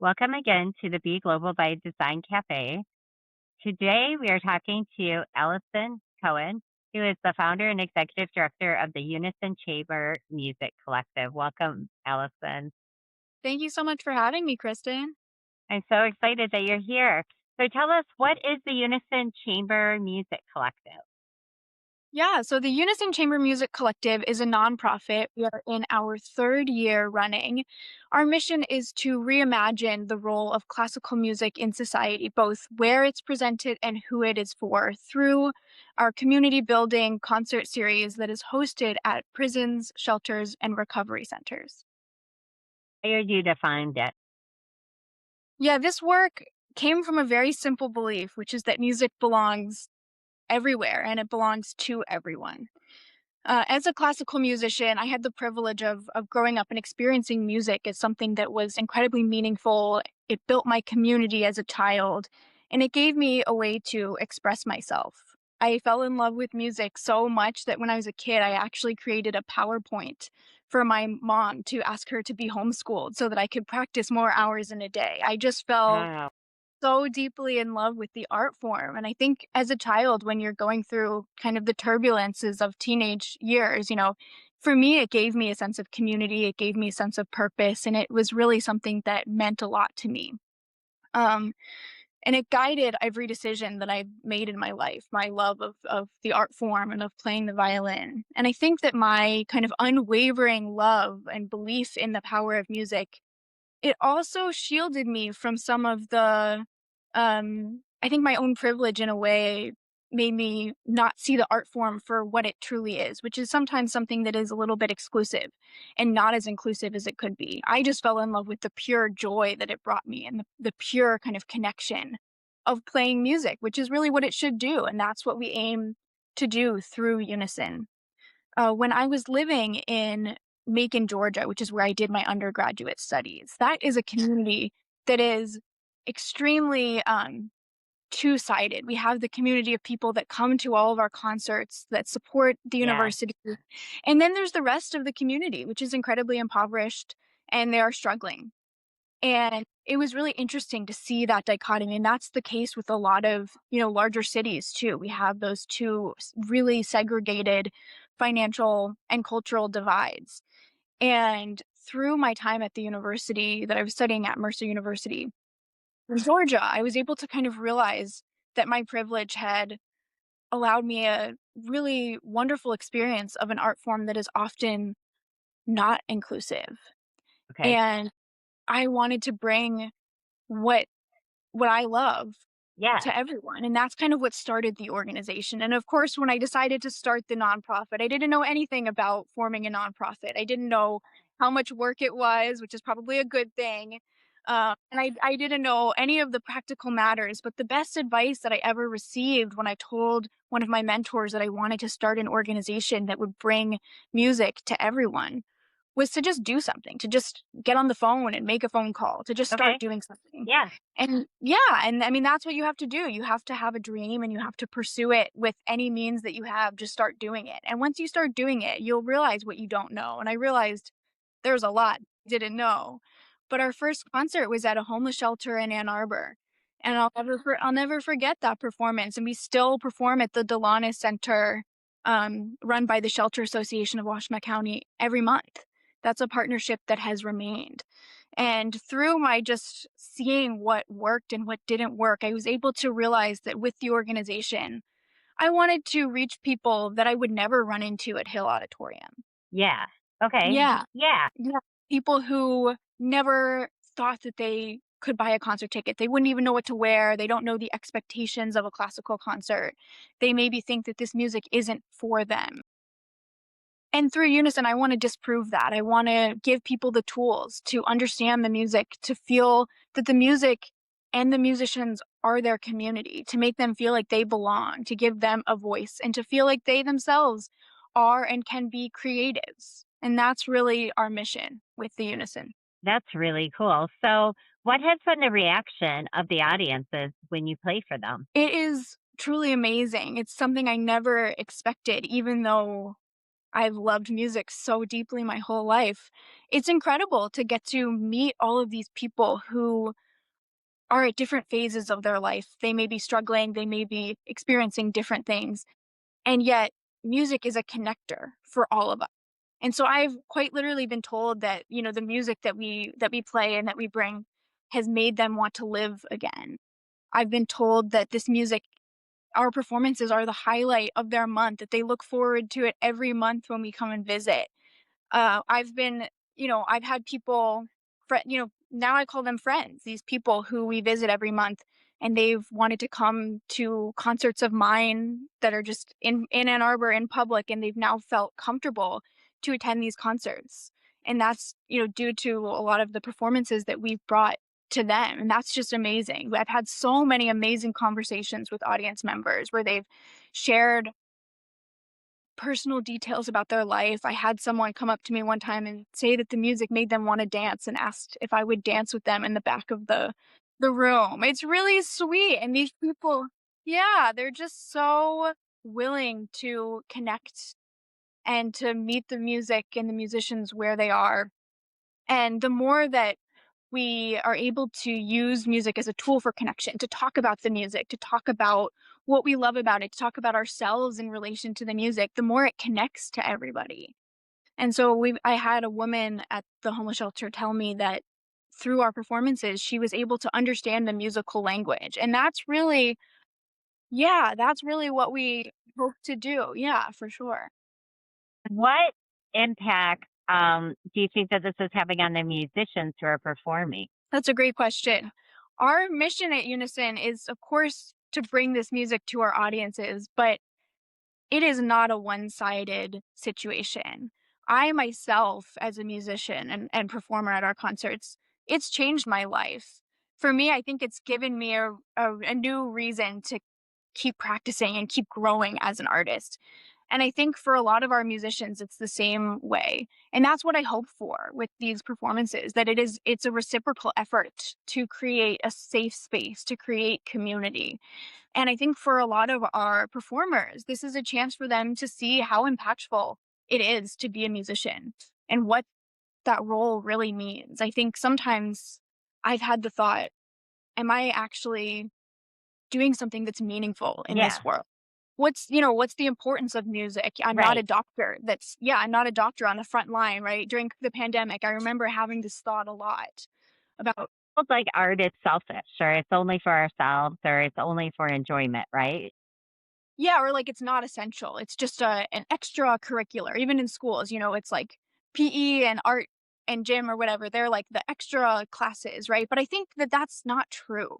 Welcome again to the Be Global by Design Cafe. Today we are talking to Allyson Cohen, who is the founder and executive director of the Unison Chamber Music Collective. Welcome, Allyson. Thank you so much for having me, Kristen. I'm so excited that you're here. So tell us, what is the Unison Chamber Music Collective? Yeah, so the Unison Chamber Music Collective is a nonprofit. We are in our third year running. Our mission is to reimagine the role of classical music in society, both where it's presented and who it is for, through our community building concert series that is hosted at prisons, shelters, and recovery centers. How would you defined it? Yeah, this work came from a very simple belief, which is that music belongs everywhere and it belongs to everyone. As a classical musician, I had the privilege of growing up and experiencing music as something that was incredibly meaningful. It built my community as a child, and it gave me a way to express myself. I fell in love with music so much that when I was a kid, I actually created a PowerPoint for my mom to ask her to be homeschooled so that I could practice more hours in a day. I just fell Wow. so deeply in love with the art form. And I think as a child, when you're going through kind of the turbulences of teenage years, for me, it gave me a sense of community. It gave me a sense of purpose. And it was really something that meant a lot to me. Um, and it guided every decision that I've made in my life, my love of the art form and of playing the violin. And I think that my kind of unwavering love and belief in the power of music, it also shielded me from some of the, I think my own privilege in a way made me not see the art form for what it truly is, which is sometimes something that is a little bit exclusive and not as inclusive as it could be. I just fell in love with the pure joy that it brought me and the pure kind of connection of playing music, which is really what it should do. And that's what we aim to do through Unison. When I was living in Macon, Georgia, which is where I did my undergraduate studies, that is a community that is extremely two-sided. We have the community of people that come to all of our concerts that support the Yeah. university. And then there's the rest of the community, which is incredibly impoverished and they are struggling. And it was really interesting to see that dichotomy. And that's the case with a lot of, larger cities too. We have those two really segregated financial and cultural divides. And through my time at the university that I was studying at Mercer University in Georgia, I was able to kind of realize that my privilege had allowed me a really wonderful experience of an art form that is often not inclusive. Okay. And I wanted to bring what what I love Yeah. to everyone, and that's kind of what started the organization. And of course, when I decided to start the nonprofit, I didn't know anything about forming a nonprofit. I didn't know how much work it was, which is probably a good thing. And I didn't know any of the practical matters, but the best advice that I ever received when I told one of my mentors that I wanted to start an organization that would bring music to everyone was to just do something, to just get on the phone and make a phone call, to just start Okay. doing something. Yeah. And yeah, and I mean, that's what you have to do. You have to have a dream and you have to pursue it with any means that you have. Just start doing it. And once you start doing it, you'll realize what you don't know. And I realized there's a lot I didn't know. But our first concert was at a homeless shelter in Ann Arbor. And I'll never forget that performance. And we still perform at the Delana Center, run by the Shelter Association of Washtenaw County every month. That's a partnership that has remained. And through my just seeing what worked and what didn't work, I was able to realize that with the organization, I wanted to reach people that I would never run into at Hill Auditorium. Yeah. Okay. Yeah. Yeah. Yeah. People who never thought that they could buy a concert ticket. They wouldn't even know what to wear. They don't know the expectations of a classical concert. They maybe think that this music isn't for them. And through Unison, I want to disprove that. I want to give people the tools to understand the music, to feel that the music and the musicians are their community, to make them feel like they belong, to give them a voice, and to feel like they themselves are and can be creatives. And that's really our mission with the Unison. That's really cool. So, what has been the reaction of the audiences when you play for them? It is truly amazing. It's something I never expected, even though I've loved music so deeply my whole life. It's incredible to get to meet all of these people who are at different phases of their life. They may be struggling, they may be experiencing different things, and yet music is a connector for all of us. And so I've quite literally been told that, the music that we play and that we bring has made them want to live again. I've been told that this music our performances are the highlight of their month, that they look forward to it every month when we come and visit. I've been I've had people now I call them friends, these people who we visit every month, and they've wanted to come to concerts of mine that are just in Ann Arbor in public, and they've now felt comfortable to attend these concerts. And that's, due to a lot of the performances that we've brought to them, and that's just amazing. I've had so many amazing conversations with audience members where they've shared personal details about their life. I had someone come up to me one time and say that the music made them wanna dance and asked if I would dance with them in the back of the room. It's really sweet, and these people, yeah, they're just so willing to connect and to meet the music and the musicians where they are. And the more that we are able to use music as a tool for connection, to talk about the music, to talk about what we love about it, to talk about ourselves in relation to the music, the more it connects to everybody. And so I had a woman at the homeless shelter tell me that through our performances, she was able to understand the musical language. And that's really, yeah, that's really what we hope to do. Yeah, for sure. What impact do you think that this is having on the musicians who are performing? That's a great question. Our mission at Unison is, of course, to bring this music to our audiences, but it is not a one-sided situation. I myself, as a musician and performer at our concerts, it's changed my life. For me, I think it's given me a new reason to keep practicing and keep growing as an artist. And I think for a lot of our musicians, it's the same way. And that's what I hope for with these performances, that it's a reciprocal effort to create a safe space, to create community. And I think for a lot of our performers, this is a chance for them to see how impactful it is to be a musician and what that role really means. I think sometimes I've had the thought, am I actually doing something that's meaningful in Yeah, this world? What's the importance of music? I'm not a right. doctor. I'm not a doctor on the front line, right? During the pandemic, I remember having this thought a lot about, Feels like art is selfish, or it's only for ourselves, or it's only for enjoyment, right? yeah, or like it's not essential. It's just an extracurricular. Even in schools, it's like PE and art and gym or whatever. They're like the extra classes, right? But I think that that's not true.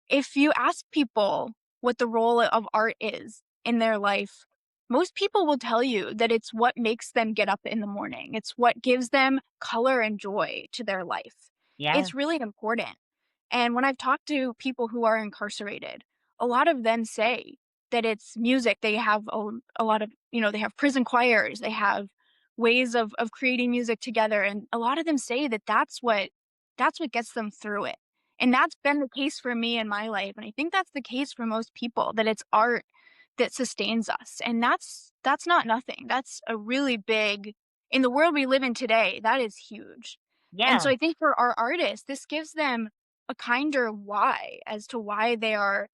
If you ask people what the role of art is in their life, most people will tell you that it's what makes them get up in the morning. It's what gives them color and joy to their life. Yeah, It's really important. And when I've talked to people who are incarcerated, a lot of them say that it's music. They have a lot of, they have prison choirs, they have ways of creating music together. And a lot of them say that that's what gets them through it. And that's been the case for me in my life. And I think that's the case for most people, that it's art that sustains us. And that's not nothing. That's a really big, in the world we live in today, that is huge. And so yeah, I think for our artists, this gives them a kinder why as to why they are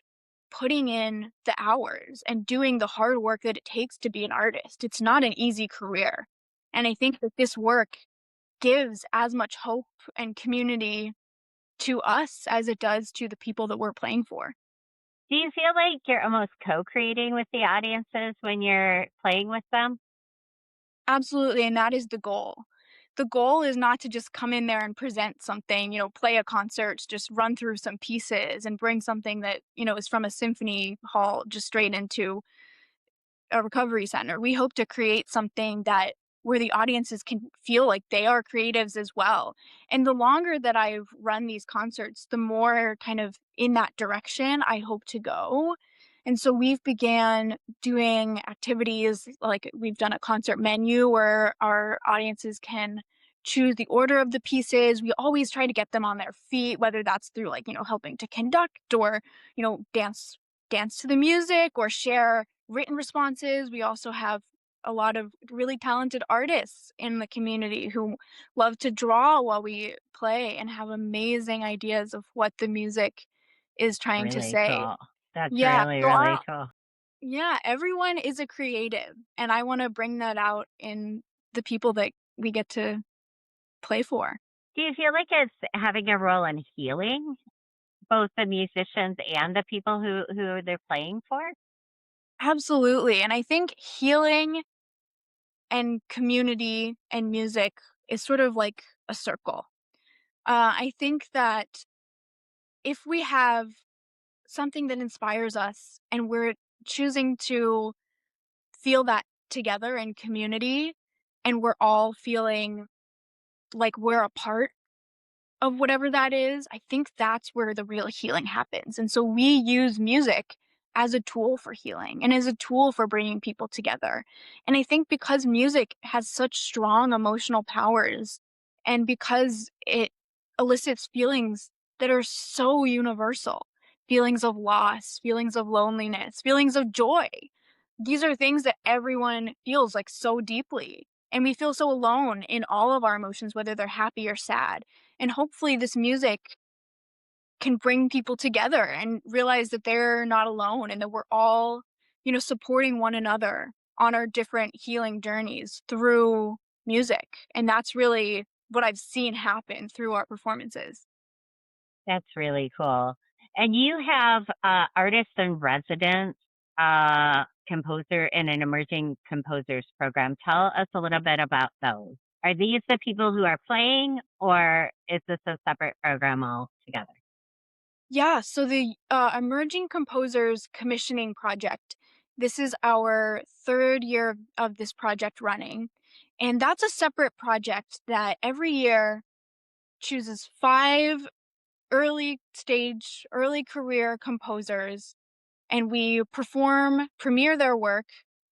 putting in the hours and doing the hard work that it takes to be an artist. It's not an easy career. And I think that this work gives as much hope and community to us as it does to the people that we're playing for. do you feel like you're almost co-creating with the audiences when you're playing with them? Absolutely, and that is the goal. The goal is not to just come in there and present something, play a concert, just run through some pieces and bring something that, is from a symphony hall just straight into a recovery center. We hope to create something that where the audiences can feel like they are creatives as well. And the longer that I've run these concerts, the more kind of in that direction I hope to go. And so we've began doing activities like we've done a concert menu where our audiences can choose the order of the pieces. We always try to get them on their feet, whether that's through like, helping to conduct or, dance to the music or share written responses. We also have a lot of really talented artists in the community who love to draw while we play and have amazing ideas of what the music is trying to Really say. cool. That's Yeah, really, so really our cool. yeah, everyone is a creative, and I wanna bring that out in the people that we get to play for. Do you feel like it's having a role in healing both the musicians and the people who they're playing for? Absolutely, and I think healing and community and music is sort of like a circle. I think that if we have something that inspires us and we're choosing to feel that together in community and we're all feeling like we're a part of whatever that is, I think that's where the real healing happens. And so we use music as a tool for healing and as a tool for bringing people together. And I think because music has such strong emotional powers and because it elicits feelings that are so universal, feelings of loss, feelings of loneliness, feelings of joy. These are things that everyone feels like so deeply. And we feel so alone in all of our emotions, whether they're happy or sad. And hopefully this music can bring people together and realize that they're not alone and that we're all, supporting one another on our different healing journeys through music. And that's really what I've seen happen through our performances. That's really cool. And you have artist in residence, composer in an emerging composers program. Tell us a little bit about those. Are these the people who are playing, or is this a separate program altogether? Yeah, so the Emerging Composers Commissioning Project, this is our third year of this project running. And that's a separate project that every year chooses five early career composers, and we premiere their work,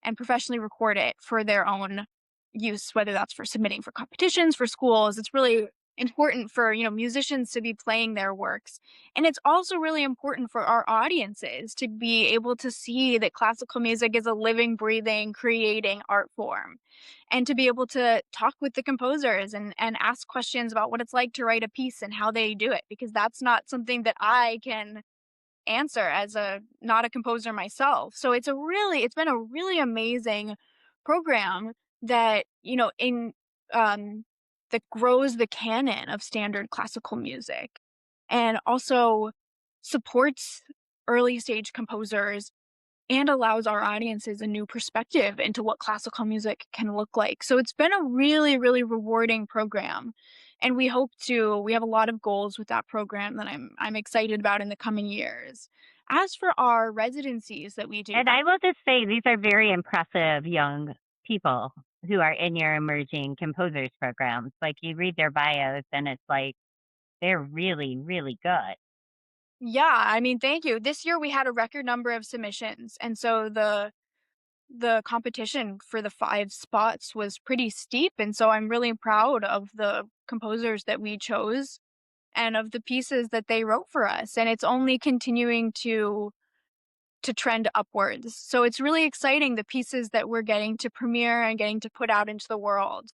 and professionally record it for their own use, whether that's for submitting for competitions, for schools. It's really important for, musicians to be playing their works. And it's also really important for our audiences to be able to see that classical music is a living, breathing, creating art form. And to be able to talk with the composers and ask questions about what it's like to write a piece and how they do it, because that's not something that I can answer as a not a composer myself. So it's been a really amazing program that, um that grows the canon of standard classical music and also supports early stage composers and allows our audiences a new perspective into what classical music can look like. So it's been a really, really rewarding program. And we have a lot of goals with that program that I'm excited about in the coming years. As for our residencies that we do, And I will just say these are very impressive young people who are in your emerging composers programs. Like you read their bios and it's like they're really, really good. yeah, I mean, thank you. This year we had a record number of submissions, and so the competition for the 5 spots was pretty steep, and so I'm really proud of the composers that we chose and of the pieces that they wrote for us, and it's only continuing to trend upwards. So it's really exciting the pieces that we're getting to premiere and getting to put out into the world.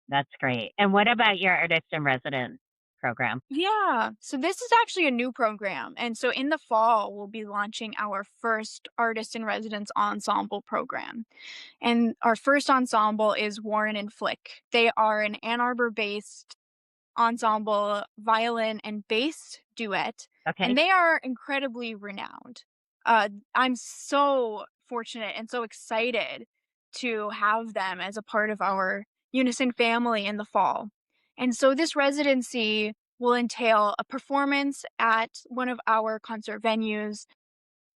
That's great. And what about your artist in residence program? Yeah, so this is actually a new program, and so in the fall, we'll be launching our first artist in residence ensemble program. And our first ensemble is Warren and Flick. They are an Ann Arbor-based ensemble violin and bass duet, and Okay. they are incredibly renowned. I'm so fortunate and so excited to have them as a part of our Unison family in the fall. And so this residency will entail a performance at one of our concert venues,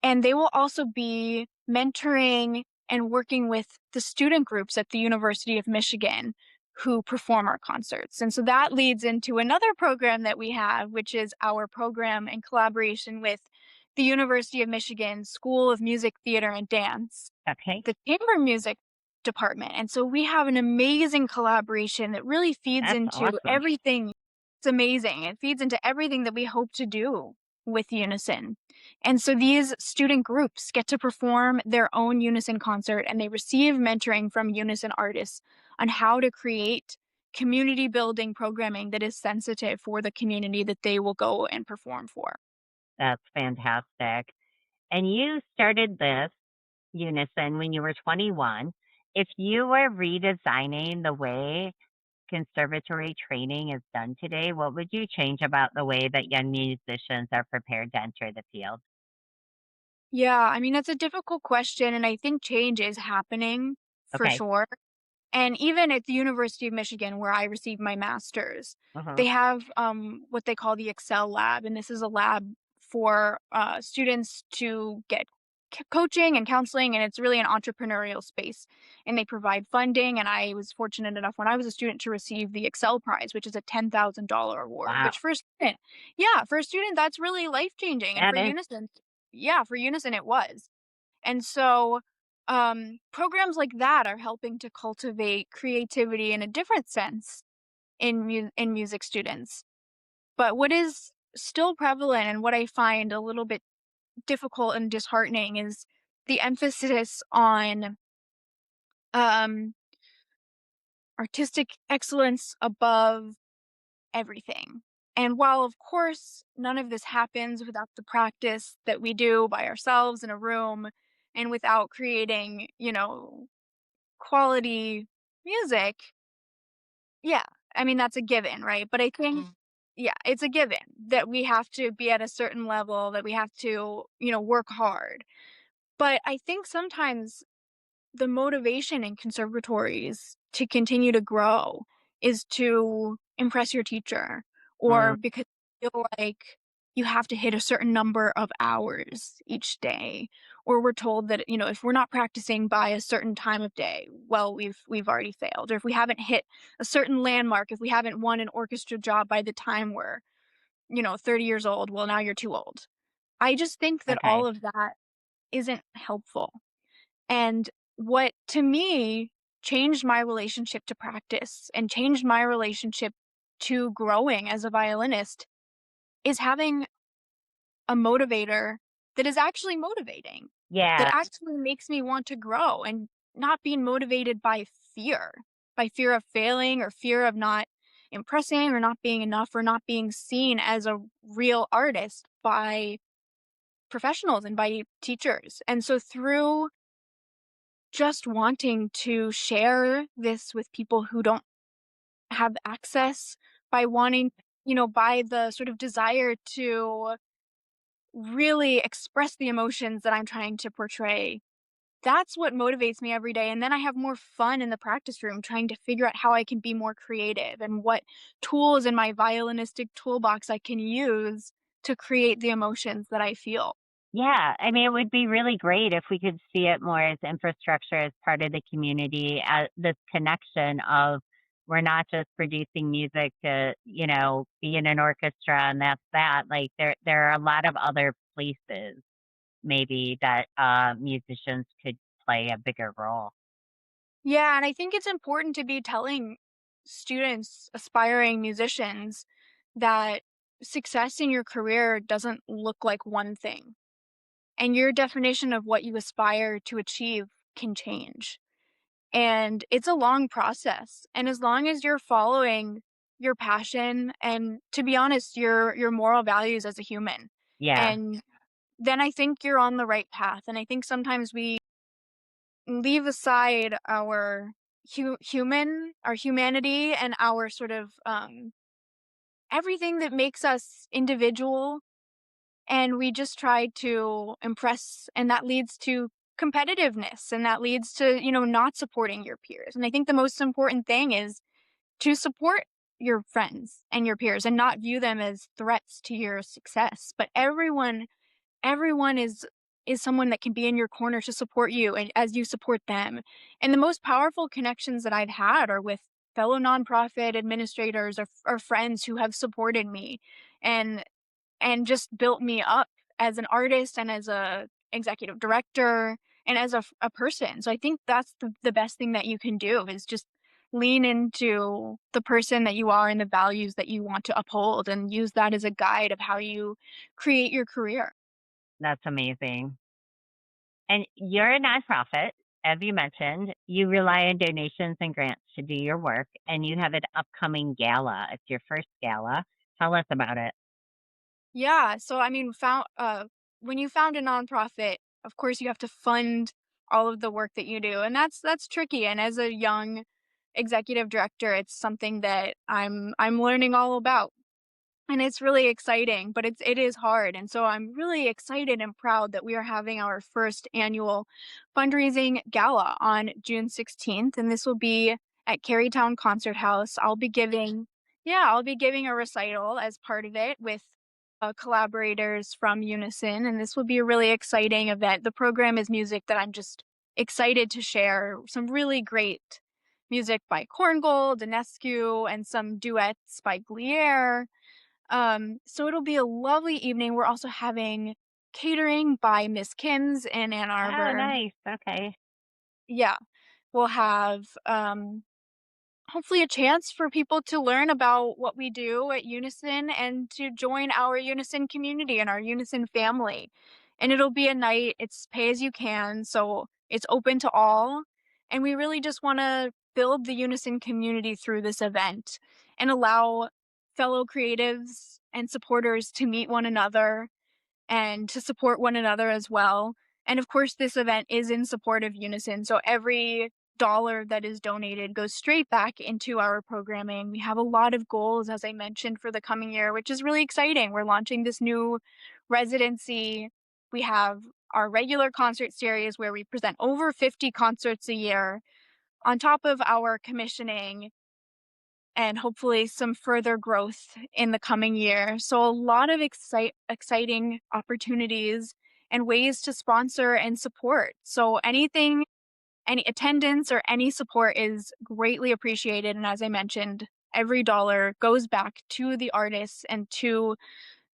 and they will also be mentoring and working with the student groups at the University of Michigan who perform our concerts. And so that leads into another program that we have, which is our program in collaboration with the University of Michigan School of Music, Theater, and Dance, Okay. the chamber music department. And so we have an amazing collaboration that really feeds That's into awesome. everything. It's amazing. It feeds into everything that we hope to do with Unison. And so these student groups get to perform their own Unison concert and they receive mentoring from Unison artists on how to create community building programming that is sensitive for the community that they will go and perform for. That's fantastic. And you started this Unison when you were 21. If you were redesigning the way conservatory training is done today, what would you change about the way that young musicians are prepared to enter the field? Yeah, I mean, that's a difficult question. And I think change is happening for Okay. sure. And even at the University of Michigan, where I received my master's, Uh-huh. they have what they call the Excel Lab. And this is a lab for students to get coaching and counseling. And it's really an entrepreneurial space. And they provide funding. And I was fortunate enough when I was a student to receive the Excel Prize, which is a $10,000 award, Wow. which for a student, yeah, for a student, that's really life changing. And That for is, Unison, yeah, for Unison, it was. And so, programs like that are helping to cultivate creativity in a different sense in music students. But what is still prevalent and what I find a little bit difficult and disheartening is the emphasis on um, artistic excellence above everything. And while, of course, none of this happens without the practice that we do by ourselves in a room and without creating, quality music, yeah, I mean, that's a given, right? But I think, yeah, it's a given that we have to be at a certain level, that we have to, work hard. But I think sometimes the motivation in conservatories to continue to grow is to impress your teacher mm, or because you feel like you have to hit a certain number of hours each day, or we're told that if we're not practicing by a certain time of day, well, we've already failed, or if we haven't hit a certain landmark, if we haven't won an orchestra job by the time we're 30 years old, well, now you're too old. I just think that okay. all of that isn't helpful. And what to me changed my relationship to practice and changed my relationship to growing as a violinist is having a motivator that is actually motivating, that Yeah. actually makes me want to grow and not being motivated by fear of failing or fear of not impressing or not being enough or not being seen as a real artist by professionals and by teachers. And so through just wanting to share this with people who don't have access, by wanting, by the sort of desire to really express the emotions that I'm trying to portray. That's what motivates me every day. And then I have more fun in the practice room trying to figure out how I can be more creative and what tools in my violinistic toolbox I can use to create the emotions that I feel. Yeah, I mean, it would be really great if we could see it more as infrastructure, as part of the community, this connection of we're not just producing music to, be in an orchestra and that's that. Like there are a lot of other places maybe that musicians could play a bigger role. Yeah, and I think it's important to be telling students, aspiring musicians, that success in your career doesn't look like one thing. And your definition of what you aspire to achieve can change. And it's a long process. And as long as you're following your passion and, to be honest, your moral values as a human, Yeah, and then I think you're on the right path. And I think sometimes we leave aside our our humanity and our sort of everything that makes us individual, and we just try to impress, and that leads to competitiveness, and that leads to not supporting your peers. And I think the most important thing is to support your friends and your peers and not view them as threats to your success, but everyone is someone that can be in your corner to support you and as you support them. And the most powerful connections that I've had are with fellow nonprofit administrators or friends who have supported me and just built me up as an artist and as a executive director and as a person. So I think that's the best thing that you can do is just lean into the person that you are and the values that you want to uphold and use that as a guide of how you create your career. That's amazing. And you're a nonprofit, as you mentioned. You rely on donations and grants to do your work, and you have an upcoming gala. It's your first gala. Tell us about it. Yeah, so I mean, when you found a nonprofit, of course you have to fund all of the work that you do, and that's tricky. And as a young executive director, it's something that I'm learning all about. And it's really exciting, but it is hard, and so I'm really excited and proud that we are having our first annual fundraising gala on June 16th, and this will be at Carytown Concert House. I'll be giving a recital as part of it with, collaborators from Unison, and this will be a really exciting event. The program is music that I'm just excited to share, some really great music by Korngold, Enescu, and some duets by Glier. So it'll be a lovely evening. We're also having catering by Miss Kim's in Ann Oh, Arbor. nice. Okay. Yeah, we'll have hopefully a chance for people to learn about what we do at Unison and to join our Unison community and our Unison family. And it'll be a night, it's pay as you can, so it's open to all. And we really just want to build the Unison community through this event and allow fellow creatives and supporters to meet one another and to support one another as well. And of course, this event is in support of Unison. So every dollar that is donated goes straight back into our programming. We have a lot of goals, as I mentioned, for the coming year, which is really exciting. We're launching this new residency. We have our regular concert series where we present over 50 concerts a year on top of our commissioning and hopefully some further growth in the coming year. So a lot of exciting opportunities and ways to sponsor and support. So any attendance or any support is greatly appreciated. And as I mentioned, every dollar goes back to the artists and to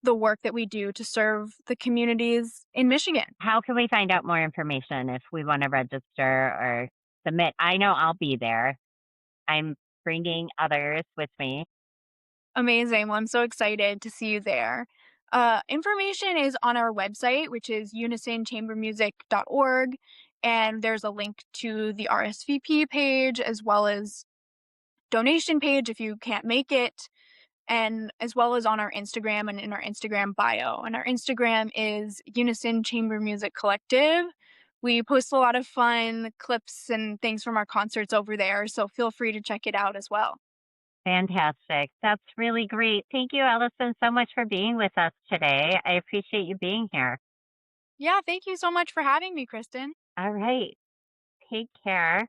the work that we do to serve the communities in Michigan. How can we find out more information if we want to register or submit? I know I'll be there. I'm bringing others with me. Amazing. Well, I'm so excited to see you there. Information is on our website, which is unisonchambermusic.org. And there's a link to the RSVP page as well as donation page if you can't make it, and as well as on our Instagram and in our Instagram bio. And our Instagram is Unison Chamber Music Collective. We post a lot of fun clips and things from our concerts over there, so feel free to check it out as well. Fantastic. That's really great. Thank you, Alison, so much for being with us today. I appreciate you being here. Yeah, thank you so much for having me, Kristen. All right. Take care.